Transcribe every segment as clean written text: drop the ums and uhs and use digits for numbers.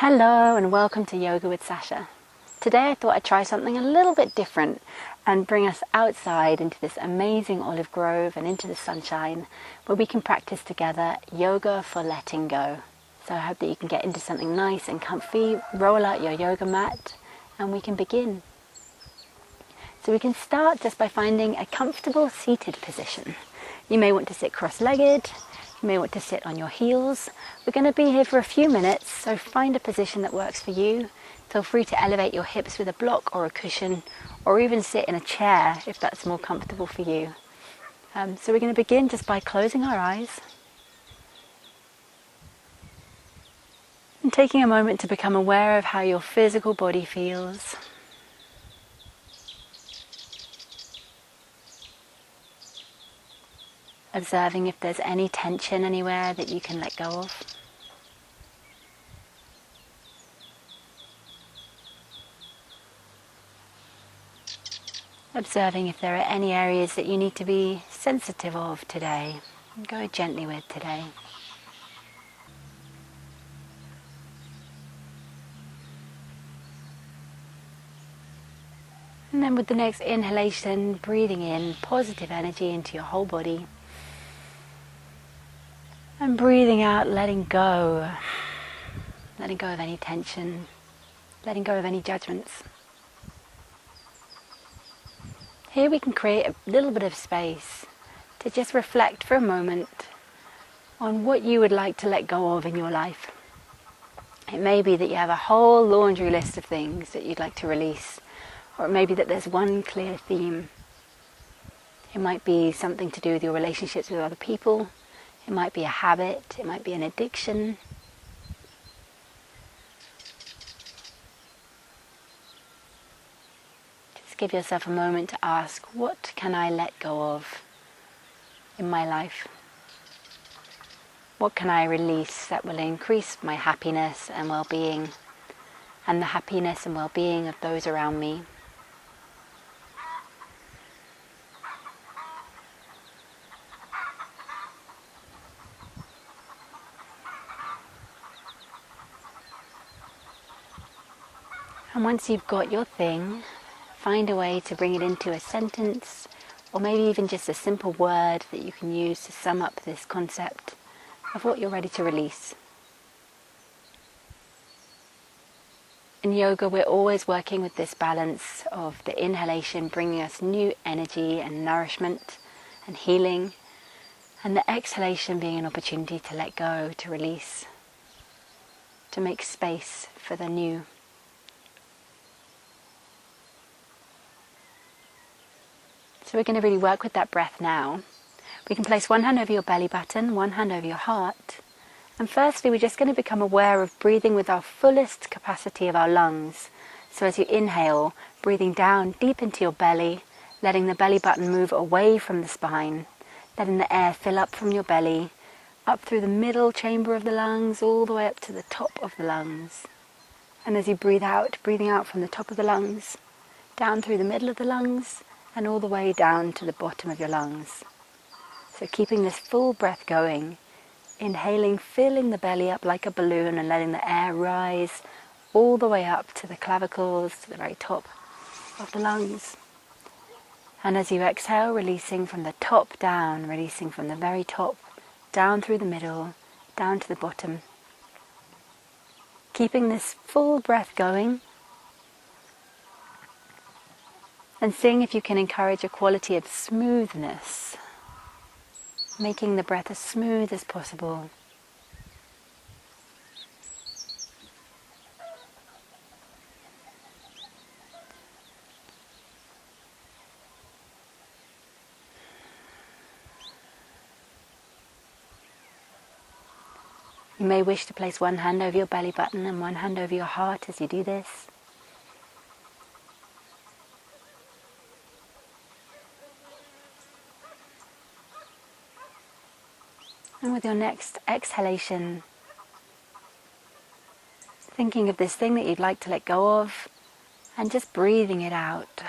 Hello and welcome to Yoga with Sasha. Today I thought I'd try something a little bit different and bring us outside into this amazing olive grove and into the sunshine where we can practice together yoga for letting go. So I hope that you can get into something nice and comfy, roll out your yoga mat and we can begin. So we can start just by finding a comfortable seated position. You may want to sit cross-legged. You may want to sit on your heels. We're going to be here for a few minutes, so find a position that works for you. Feel free to elevate your hips with a block or a cushion, or even sit in a chair if that's more comfortable for you. So we're going to begin just by closing our eyes and taking a moment to become aware of how your physical body feels. Observing if there's any tension anywhere that you can let go of. Observing if there are any areas that you need to be sensitive of today. And go gently with today. And then with the next inhalation, breathing in positive energy into your whole body. And breathing out, letting go of any tension, letting go of any judgments. Here we can create a little bit of space to just reflect for a moment on what you would like to let go of in your life. It may be that you have a whole laundry list of things that you'd like to release, or it may be that there's one clear theme. It might be something to do with your relationships with other people. It might be a habit, it might be an addiction. Just give yourself a moment to ask, what can I let go of in my life? What can I release that will increase my happiness and well-being, and the happiness and well-being of those around me? And once you've got your thing, find a way to bring it into a sentence, or maybe even just a simple word that you can use to sum up this concept of what you're ready to release. In yoga, we're always working with this balance of the inhalation bringing us new energy and nourishment and healing, and the exhalation being an opportunity to let go, to release, to make space for the new. So we're going to really work with that breath now. We can place one hand over your belly button, one hand over your heart. And firstly, we're just going to become aware of breathing with our fullest capacity of our lungs. So as you inhale, breathing down deep into your belly, letting the belly button move away from the spine, letting the air fill up from your belly, up through the middle chamber of the lungs, all the way up to the top of the lungs. And as you breathe out, breathing out from the top of the lungs, down through the middle of the lungs, and all the way down to the bottom of your lungs. So keeping this full breath going, inhaling, filling the belly up like a balloon and letting the air rise all the way up to the clavicles, to the very top of the lungs. And as you exhale, releasing from the top down, releasing from the very top, down through the middle, down to the bottom. Keeping this full breath going, and seeing if you can encourage a quality of smoothness, making the breath as smooth as possible. You may wish to place one hand over your belly button and one hand over your heart as you do this. And with your next exhalation, thinking of this thing that you'd like to let go of, and just breathing it out.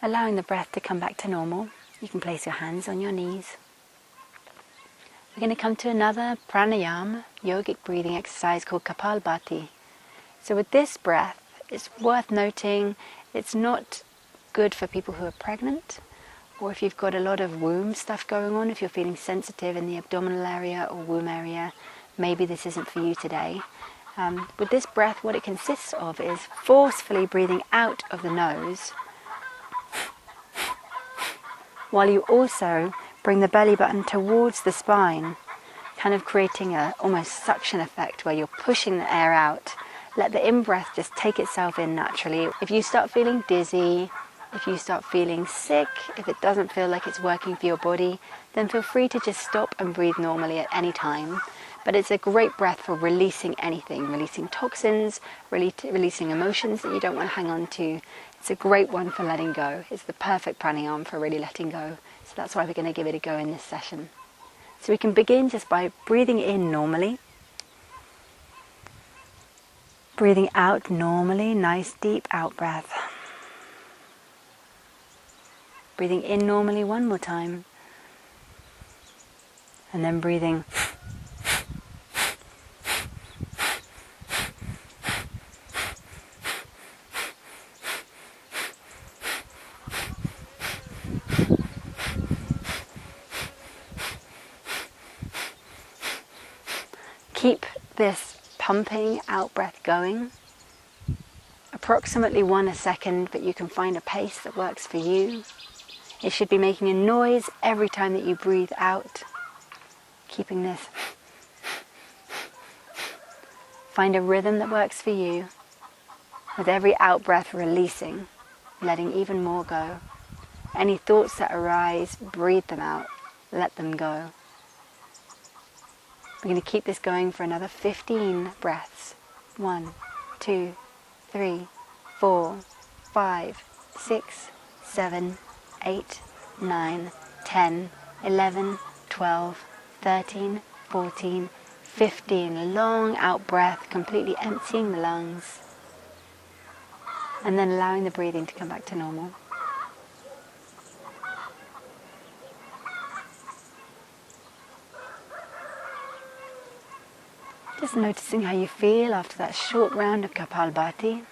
Allowing the breath to come back to normal. You can place your hands on your knees. We're going to come to another pranayama, yogic breathing exercise called Kapalbhati. So with this breath, it's worth noting it's not good for people who are pregnant, or if you've got a lot of womb stuff going on, if you're feeling sensitive in the abdominal area or womb area, maybe this isn't for you today. With this breath, what it consists of is forcefully breathing out of the nose, while you also bring the belly button towards the spine, kind of creating a almost suction effect where you're pushing the air out. Let the in-breath just take itself in naturally. If you start feeling dizzy, if you start feeling sick, if it doesn't feel like it's working for your body, then feel free to just stop and breathe normally at any time. But it's a great breath for releasing anything, releasing toxins, releasing emotions that you don't want to hang on to. It's a great one for letting go. It's the perfect pranayama for really letting go. So that's why we're going to give it a go in this session. So we can begin just by breathing in normally. Breathing out normally, nice deep out breath. Breathing in normally one more time. And then breathing keep this pumping out breath going. Approximately 1 a second, but you can find a pace that works for you. It should be making a noise every time that you breathe out. Keeping this. Find a rhythm that works for you. With every out breath releasing, letting even more go. Any thoughts that arise, breathe them out. Let them go. We're going to keep this going for another 15 breaths. 1, 2, 3, 4, 5, 6, 7, 8, 9, 10, 11, 12, 13, 14, 15. Long out breath, completely emptying the lungs. And then allowing the breathing to come back to normal. Just noticing how you feel after that short round of Kapalbhati.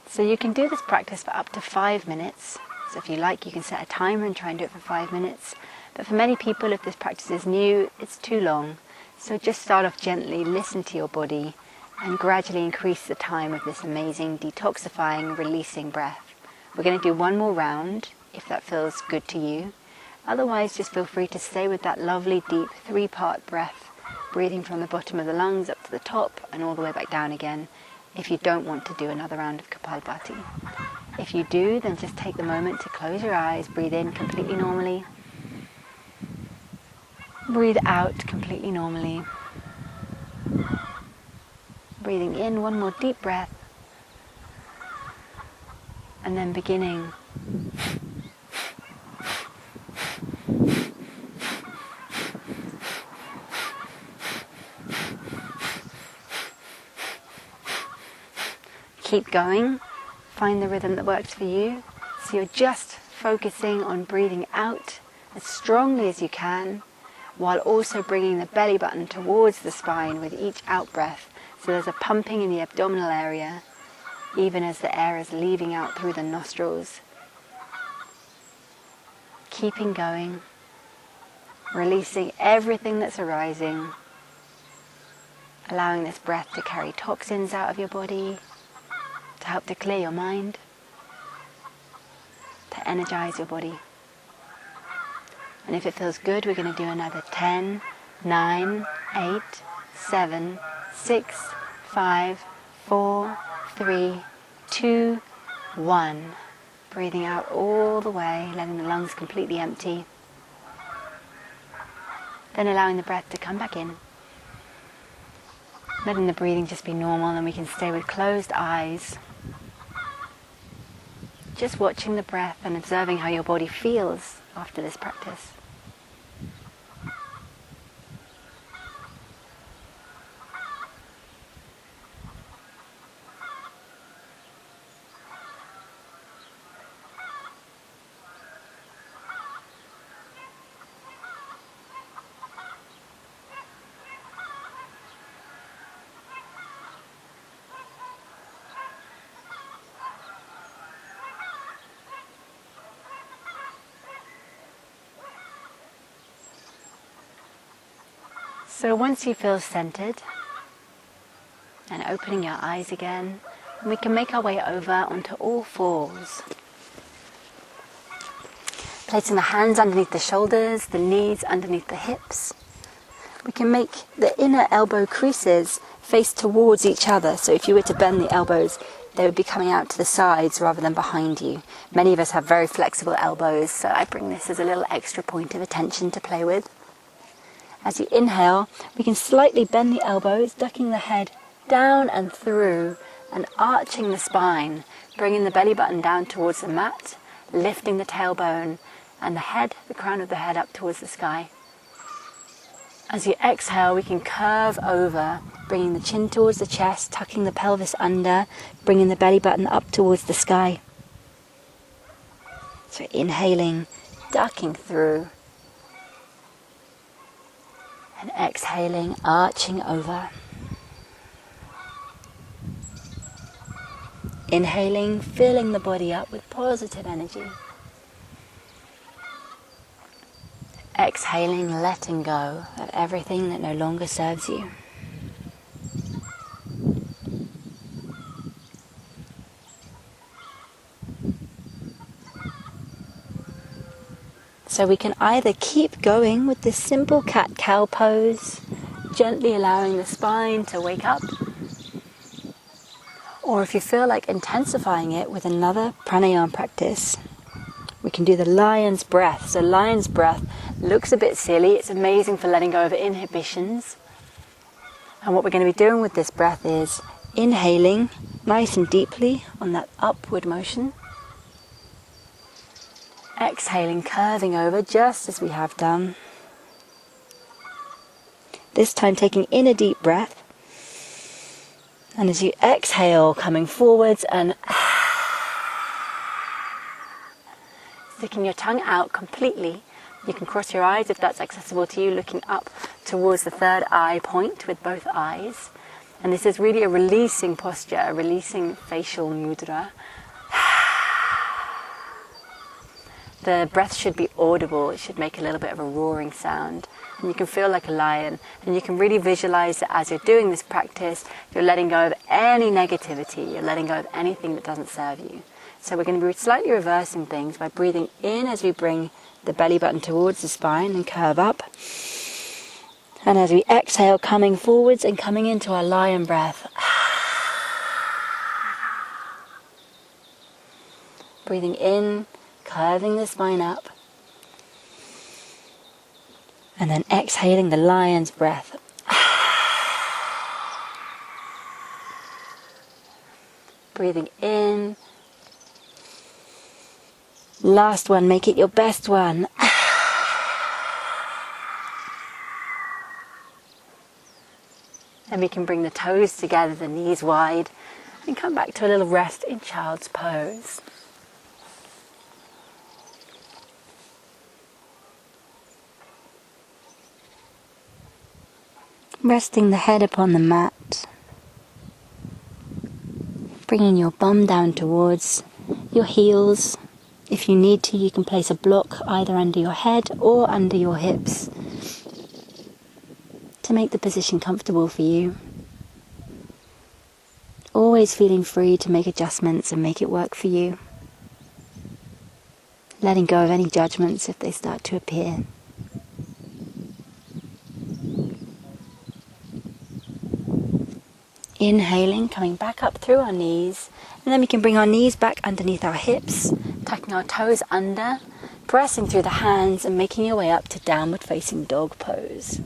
So you can do this practice for up to 5 minutes. So if you like, you can set a timer and try and do it for 5 minutes. But for many people, if this practice is new, it's too long. So just start off gently, listen to your body, and gradually increase the time of this amazing detoxifying, releasing breath. We're going to do one more round, if that feels good to you. Otherwise, just feel free to stay with that lovely deep 3-part breath, breathing from the bottom of the lungs up to the top and all the way back down again, if you don't want to do another round of Kapalbhati. If you do, then just take the moment to close your eyes, breathe in completely normally, breathe out completely normally. Breathing in one more deep breath, and then beginning keep going, find the rhythm that works for you. So you're just focusing on breathing out as strongly as you can, while also bringing the belly button towards the spine with each out breath. So there's a pumping in the abdominal area, even as the air is leaving out through the nostrils. Keeping going, releasing everything that's arising, allowing this breath to carry toxins out of your body, to help to clear your mind, to energize your body. And if it feels good, we're going to do another 10, 9, 8, 7, 6, 5, 4, 3, 2, 1. Breathing out all the way, letting the lungs completely empty. Then allowing the breath to come back in. Letting the breathing just be normal, and we can stay with closed eyes. Just watching the breath and observing how your body feels after this practice. So once you feel centered, and opening your eyes again, we can make our way over onto all fours. Placing the hands underneath the shoulders, the knees underneath the hips. We can make the inner elbow creases face towards each other. So if you were to bend the elbows, they would be coming out to the sides rather than behind you. Many of us have very flexible elbows, so I bring this as a little extra point of attention to play with. As you inhale, we can slightly bend the elbows, ducking the head down and through, and arching the spine, bringing the belly button down towards the mat, lifting the tailbone, and the head, the crown of the head, up towards the sky. As you exhale, we can curve over, bringing the chin towards the chest, tucking the pelvis under, bringing the belly button up towards the sky. So inhaling, ducking through, and exhaling, arching over. Inhaling, filling the body up with positive energy. Exhaling, letting go of everything that no longer serves you. So we can either keep going with this simple cat-cow pose, gently allowing the spine to wake up, or if you feel like intensifying it with another pranayama practice, we can do the lion's breath. So lion's breath looks a bit silly. It's amazing for letting go of inhibitions. And what we're going to be doing with this breath is inhaling nice and deeply on that upward motion. Exhaling, curving over just as we have done. This time taking in a deep breath. And as you exhale, coming forwards and sticking your tongue out completely. You can cross your eyes if that's accessible to you, looking up towards the third eye point with both eyes. And this is really a releasing posture, a releasing facial mudra. The breath should be audible. It should make a little bit of a roaring sound. And you can feel like a lion. And you can really visualize that as you're doing this practice, you're letting go of any negativity. You're letting go of anything that doesn't serve you. So we're going to be slightly reversing things by breathing in as we bring the belly button towards the spine and curve up. And as we exhale, coming forwards and coming into our lion breath. Breathing in, curving the spine up. And then exhaling the lion's breath. Breathing in. Last one, make it your best one. Then we can bring the toes together, the knees wide, and come back to a little rest in child's pose. Resting the head upon the mat, bringing your bum down towards your heels. If you need to, you can place a block either under your head or under your hips to make the position comfortable for you. Always feeling free to make adjustments and make it work for you. Letting go of any judgments if they start to appear. Inhaling, coming back up through our knees, and then we can bring our knees back underneath our hips, tucking our toes under, pressing through the hands and making your way up to downward facing dog pose.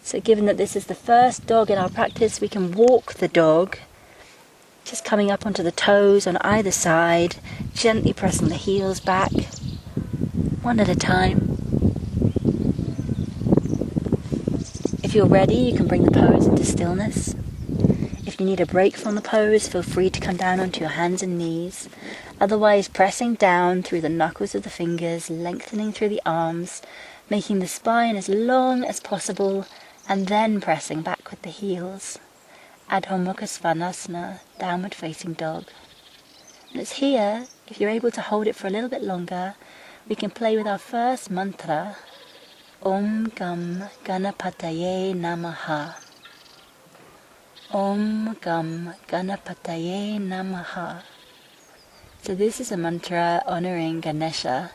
So given that this is the first dog in our practice, we can walk the dog, just coming up onto the toes on either side, gently pressing the heels back, one at a time. If you're ready, you can bring the pose into stillness. If you need a break from the pose, feel free to come down onto your hands and knees. Otherwise, pressing down through the knuckles of the fingers, lengthening through the arms, making the spine as long as possible, and then pressing back with the heels. Adho Mukha Svanasana, downward facing dog. And it's here, if you're able to hold it for a little bit longer, we can play with our first mantra, Gum Gunapataye Namaha. Gum Gunapataye Namaha. So this is a mantra honoring Ganesha.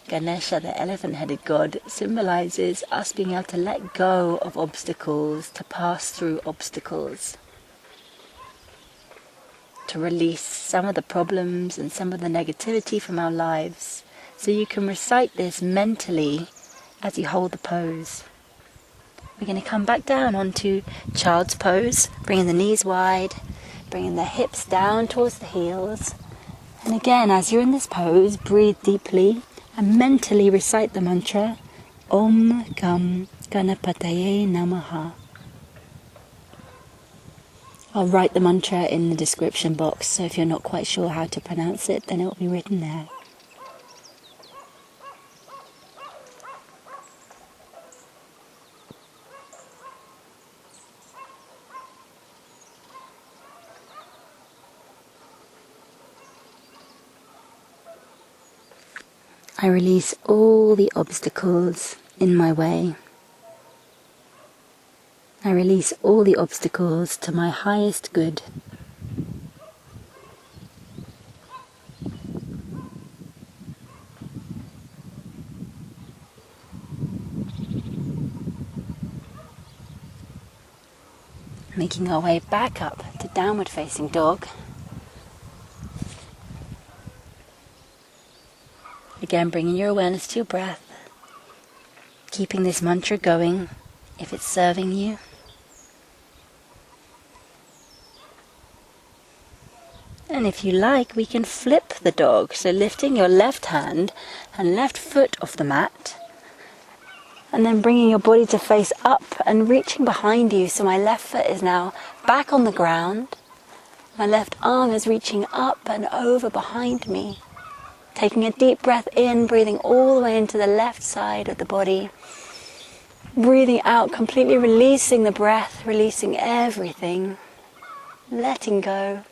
Ganesha, the elephant-headed god, symbolizes us being able to let go of obstacles, to pass through obstacles, to release some of the problems and some of the negativity from our lives. So you can recite this mentally as you hold the pose. We're going to come back down onto child's pose, bringing the knees wide, bringing the hips down towards the heels. And again, as you're in this pose, breathe deeply and mentally recite the mantra, Om Gum Gunapataye Namaha. I'll write the mantra in the description box, so if you're not quite sure how to pronounce it, then it will be written there. I release all the obstacles in my way. I release all the obstacles to my highest good. Making our way back up to downward facing dog. Again, bringing your awareness to your breath, keeping this mantra going if it's serving you. And if you like, we can flip the dog, so lifting your left hand and left foot off the mat, and then bringing your body to face up and reaching behind you. So my left foot is now back on the ground, my left arm is reaching up and over behind me. Taking a deep breath in, breathing all the way into the left side of the body. Breathing out, completely releasing the breath, releasing everything. Letting go.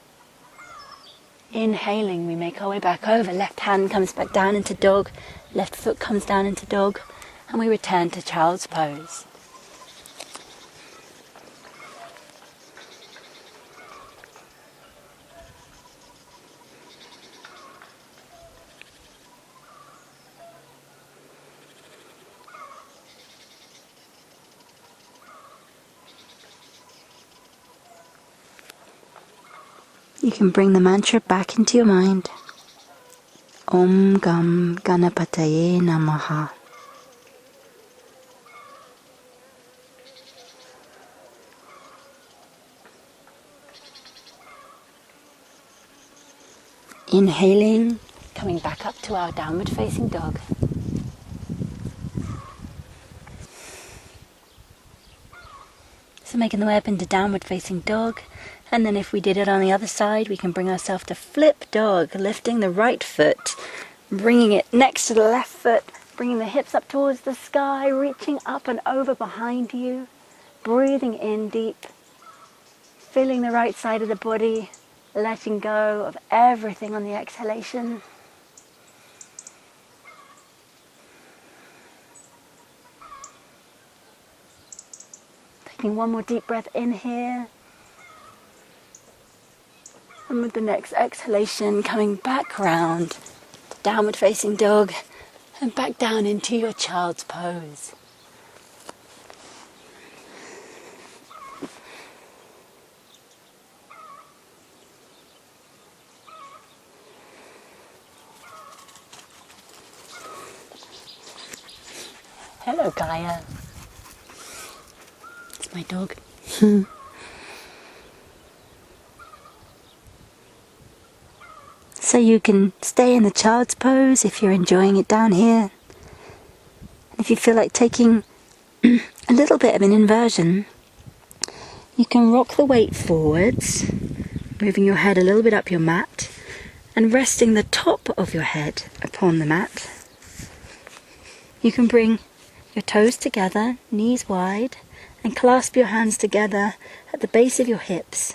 Inhaling, we make our way back over. Left hand comes back down into dog. Left foot comes down into dog. And we return to child's pose. You can bring the mantra back into your mind. Om Gum Gunapataye Namaha. Inhaling, coming back up to our downward facing dog. So making the way up into downward facing dog. And then if we did it on the other side, we can bring ourselves to flip dog, lifting the right foot, bringing it next to the left foot, bringing the hips up towards the sky, reaching up and over behind you, breathing in deep, feeling the right side of the body, letting go of everything on the exhalation. Taking one more deep breath in here. And with the next exhalation, coming back round to downward facing dog and back down into your child's pose. Hello, Gaia. It's my dog. So you can stay in the child's pose if you're enjoying it down here. If you feel like taking a little bit of an inversion, you can rock the weight forwards, moving your head a little bit up your mat and resting the top of your head upon the mat. You can bring your toes together, knees wide, and clasp your hands together at the base of your hips.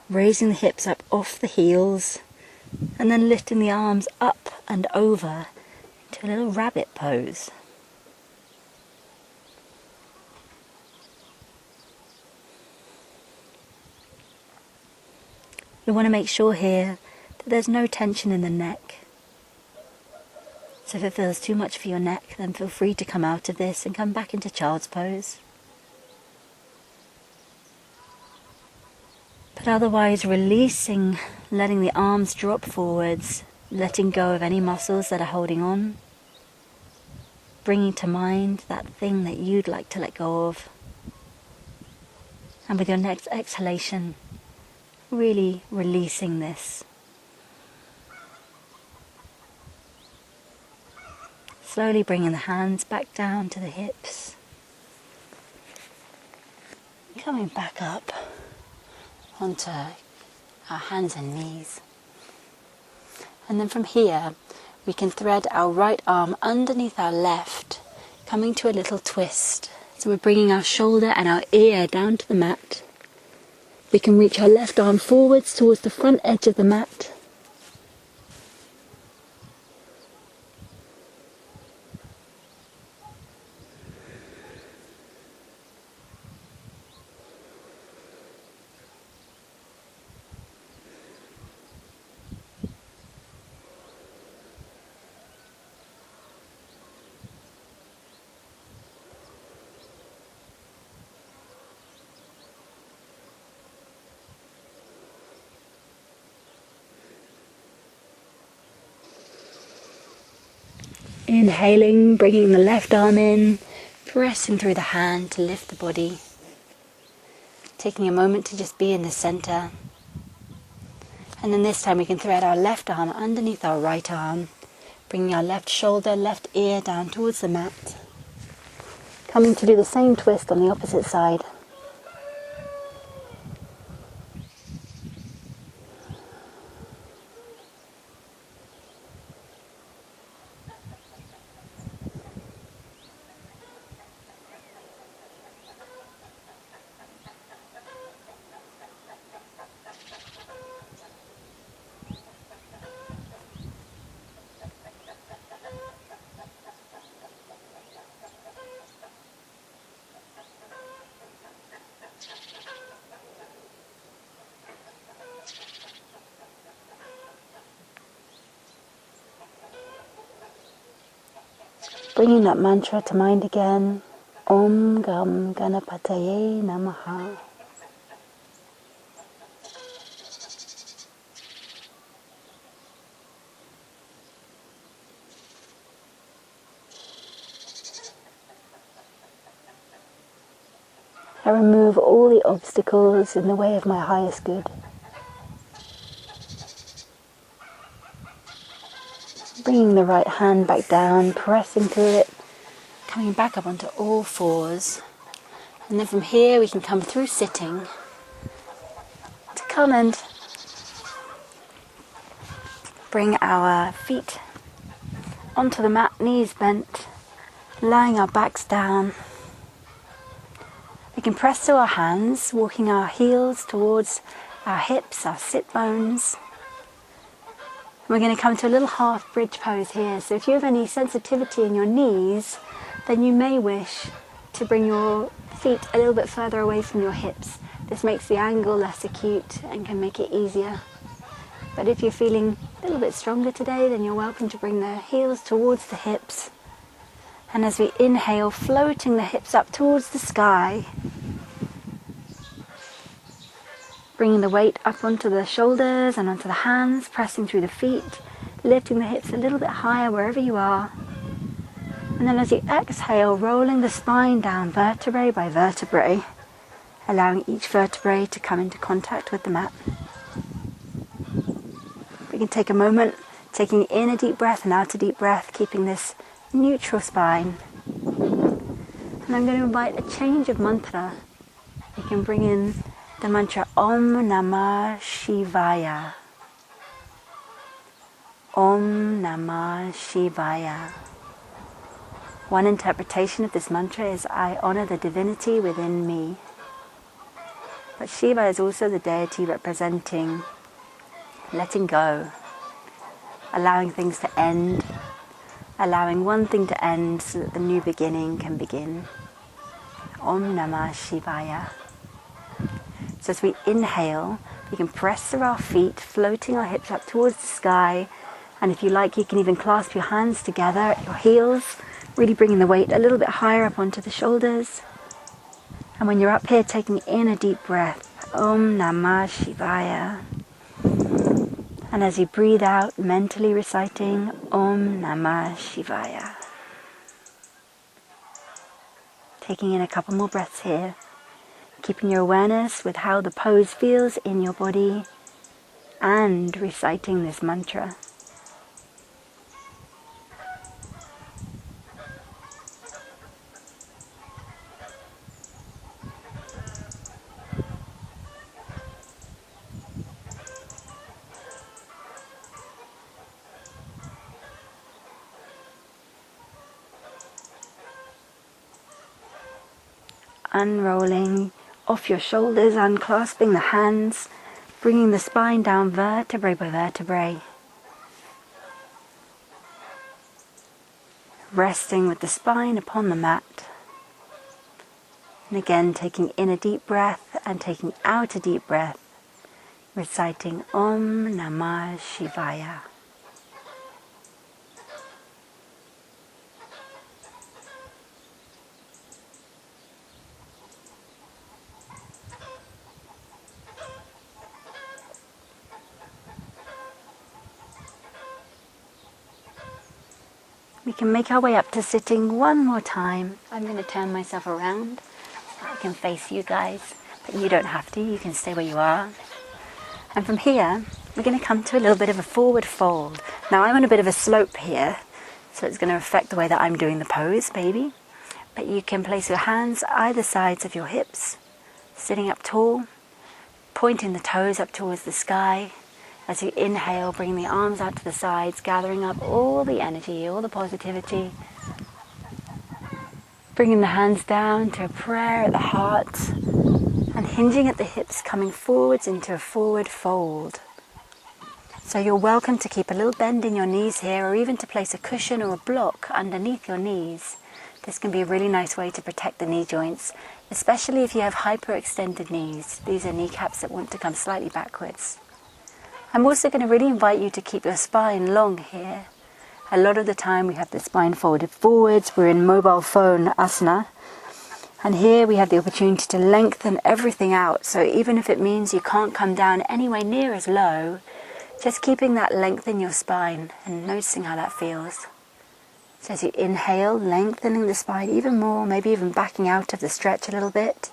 Raising the hips up off the heels and then lifting the arms up and over to a little rabbit pose. We want to make sure here that there's no tension in the neck. So if it feels too much for your neck, then feel free to come out of this and come back into child's pose. But otherwise releasing, letting the arms drop forwards, letting go of any muscles that are holding on, bringing to mind that thing that you'd like to let go of. And with your next exhalation, really releasing this. Slowly bringing the hands back down to the hips. Coming back up onto our hands and knees. And then from here, we can thread our right arm underneath our left, coming to a little twist. So we're bringing our shoulder and our ear down to the mat. We can reach our left arm forwards towards the front edge of the mat. Inhaling, bringing the left arm in, pressing through the hand to lift the body. Taking a moment to just be in the center. And then this time we can thread our left arm underneath our right arm, bringing our left shoulder, left ear down towards the mat. Coming to do the same twist on the opposite side. Bringing that mantra to mind again, Om Gum Gunapataye Namaha. I remove all the obstacles in the way of my highest good. Bringing the right hand back down, pressing through it, coming back up onto all fours. And then from here we can come through sitting to come and bring our feet onto the mat, knees bent, lying our backs down. We can press to our hands, walking our heels towards our hips, our sit bones. We're going to come to a little half bridge pose here. So if you have any sensitivity in your knees, then you may wish to bring your feet a little bit further away from your hips. This makes the angle less acute and can make it easier. But if you're feeling a little bit stronger today, then you're welcome to bring the heels towards the hips. And as we inhale, floating the hips up towards the sky, bringing the weight up onto the shoulders and onto the hands, pressing through the feet, lifting the hips a little bit higher wherever you are. And then as you exhale, rolling the spine down vertebrae by vertebrae, allowing each vertebrae to come into contact with the mat. We can take a moment, taking in a deep breath and out a deep breath, keeping this neutral spine. And I'm going to invite a change of mantra. You can bring in the mantra Om Namah Shivaya. Om Namah Shivaya. One interpretation of this mantra is I honor the divinity within me. But Shiva is also the deity allowing one thing to end so that the new beginning can begin. Om Namah Shivaya. So as we inhale, we can press through our feet, floating our hips up towards the sky. And if you like, you can even clasp your hands together at your heels, really bringing the weight a little bit higher up onto the shoulders. And when you're up here, taking in a deep breath, Om Namah Shivaya. And as you breathe out, mentally reciting Om Namah Shivaya. Taking in a couple more breaths here, keeping your awareness with how the pose feels in your body and reciting this mantra. Unrolling off your shoulders, unclasping the hands, bringing the spine down vertebrae by vertebrae. Resting with the spine upon the mat. And again, taking in a deep breath and taking out a deep breath, reciting Om Namah Shivaya. We can make our way up to sitting one more time. I'm going to turn myself around so I can face you guys, but you don't have to, you can stay where you are. And from here, we're going to come to a little bit of a forward fold. Now I'm on a bit of a slope here, so it's going to affect the way that I'm doing the pose, maybe. But you can place your hands either sides of your hips, sitting up tall, pointing the toes up towards the sky. As you inhale, bring the arms out to the sides, gathering up all the energy, all the positivity. Bringing the hands down to a prayer at the heart and hinging at the hips, coming forwards into a forward fold. So you're welcome to keep a little bend in your knees here, or even to place a cushion or a block underneath your knees. This can be a really nice way to protect the knee joints, especially if you have hyperextended knees. These are kneecaps that want to come slightly backwards. I'm also going to really invite you to keep your spine long here. A lot of the time we have the spine folded forwards, we're in mobile phone asana. And here we have the opportunity to lengthen everything out. So even if it means you can't come down anywhere near as low, just keeping that length in your spine and noticing how that feels. So as you inhale, lengthening the spine even more, maybe even backing out of the stretch a little bit.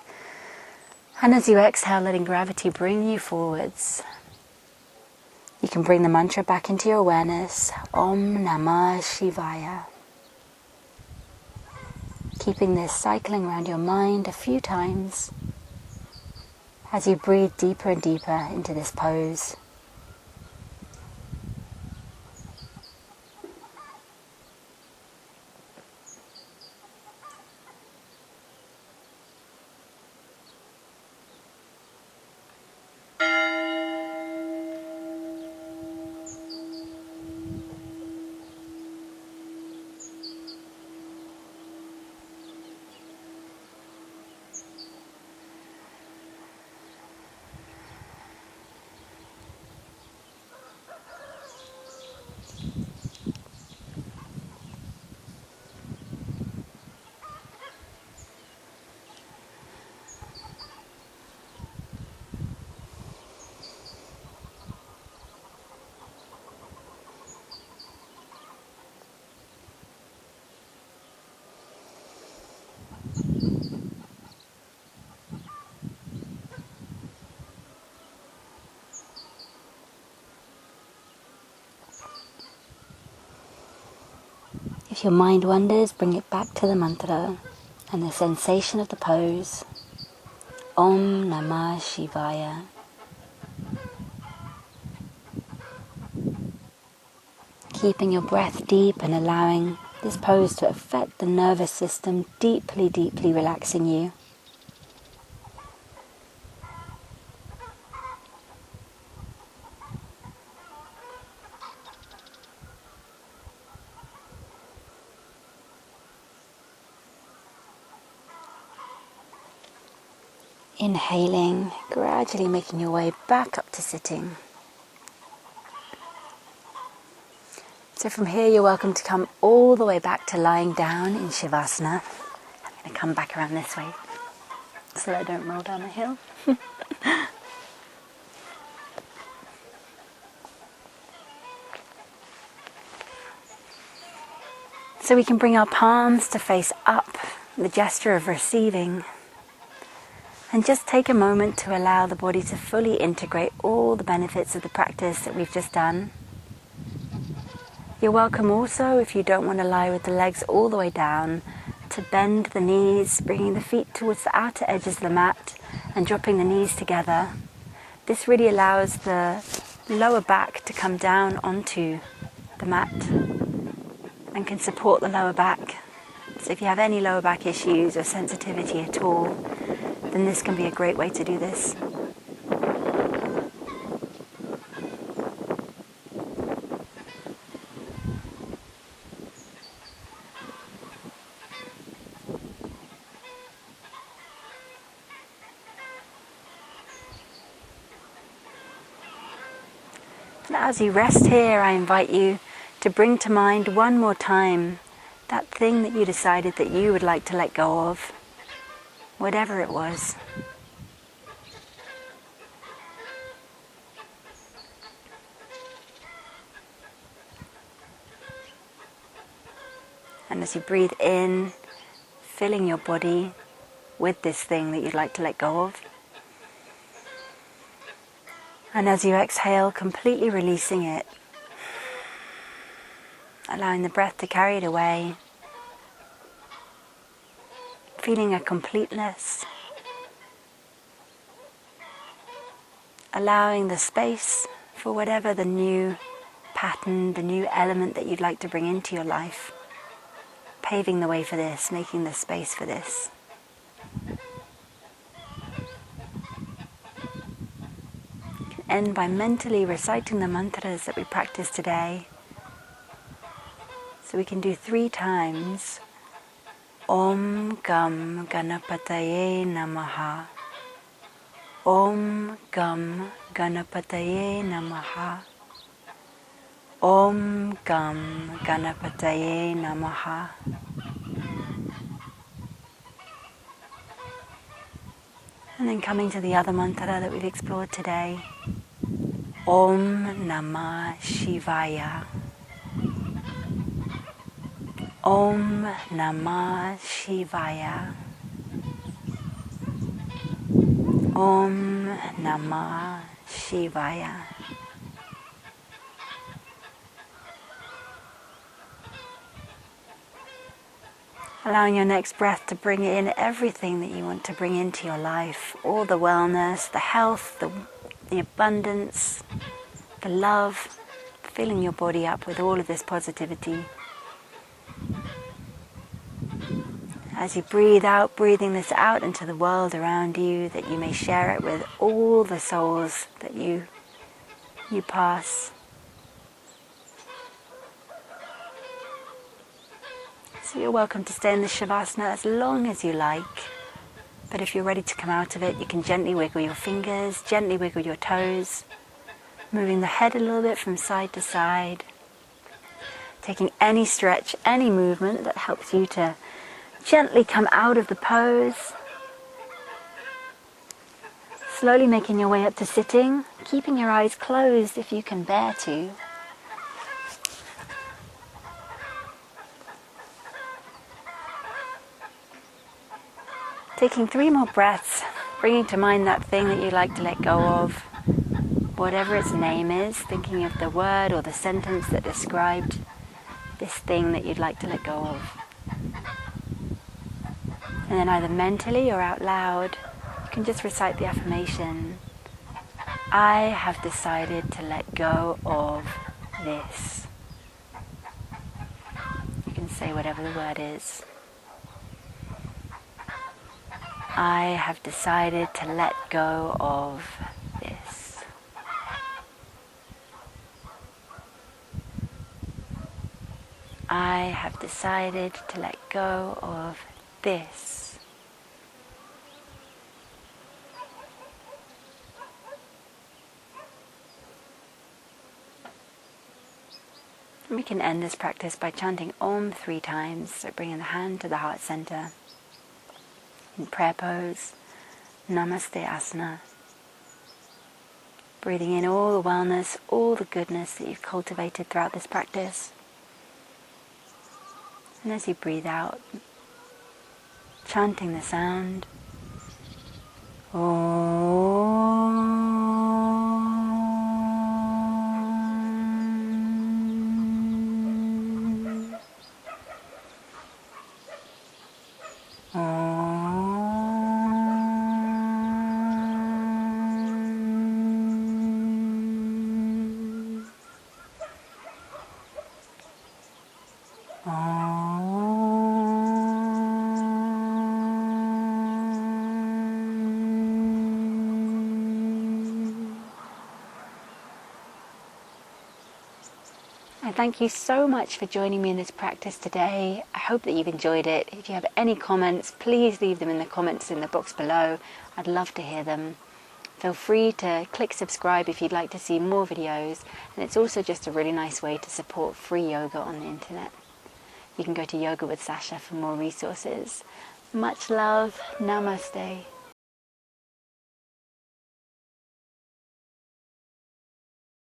And as you exhale, letting gravity bring you forwards. You can bring the mantra back into your awareness, Om Namah Shivaya. Keeping this cycling around your mind a few times as you breathe deeper and deeper into this pose. If your mind wanders, bring it back to the mantra and the sensation of the pose. Om Namah Shivaya. Keeping your breath deep and allowing this pose to affect the nervous system, deeply, deeply relaxing you. Inhaling, gradually making your way back up to sitting. So from here you're welcome to come all the way back to lying down in Shavasana. I'm going to come back around this way so that I don't roll down the hill. So we can bring our palms to face up, the gesture of receiving. And just take a moment to allow the body to fully integrate all the benefits of the practice that we've just done. You're welcome also, if you don't want to lie with the legs all the way down, to bend the knees, bringing the feet towards the outer edges of the mat and dropping the knees together. This really allows the lower back to come down onto the mat and can support the lower back. So if you have any lower back issues or sensitivity at all, then this can be a great way to do this. Now as you rest here, I invite you to bring to mind one more time that thing that you decided that you would like to let go of, whatever it was. And as you breathe in, filling your body with this thing that you'd like to let go of. And as you exhale, completely releasing it, allowing the breath to carry it away, feeling a completeness, allowing the space for whatever the new pattern, the new element that you'd like to bring into your life, paving the way for this, making the space for this. End by mentally reciting the mantras that we practiced today. So we can do 3 times. Om Gum Gunapataye Namaha. Om Gum Gunapataye Namaha. Om Gum Gunapataye Namaha. And then coming to the other mantra that we've explored today. Om Namah Shivaya. Om Namah Shivaya. Om Namah Shivaya. Allowing your next breath to bring in everything that you want to bring into your life. All the wellness, the health, the abundance, the love. Filling your body up with all of this positivity. As you breathe out, breathing this out into the world around you, that you may share it with all the souls that you pass. So you're welcome to stay in the Shavasana as long as you like. But if you're ready to come out of it, you can gently wiggle your fingers, gently wiggle your toes, moving the head a little bit from side to side. Taking any stretch, any movement that helps you to gently come out of the pose. Slowly making your way up to sitting, keeping your eyes closed if you can bear to. Taking 3 more breaths, bringing to mind that thing that you'd like to let go of, whatever its name is, thinking of the word or the sentence that described this thing that you'd like to let go of. And then either mentally or out loud, you can just recite the affirmation, I have decided to let go of this. You can say whatever the word is. I have decided to let go of this. I have decided to let go of this. And we can end this practice by chanting Om 3 times, so bringing the hand to the heart center. In prayer pose, Namaste Asana. Breathing in all the wellness, all the goodness that you've cultivated throughout this practice. And as you breathe out, chanting the sound, Thank you so much for joining me in this practice today. I hope that you've enjoyed it. If you have any comments, please leave them in the comments in the box below. I'd love to hear them. Feel free to click subscribe if you'd like to see more videos, and it's also just a really nice way to support free yoga on the internet. You can go to Yoga with Sasha for more resources. Much love. Namaste.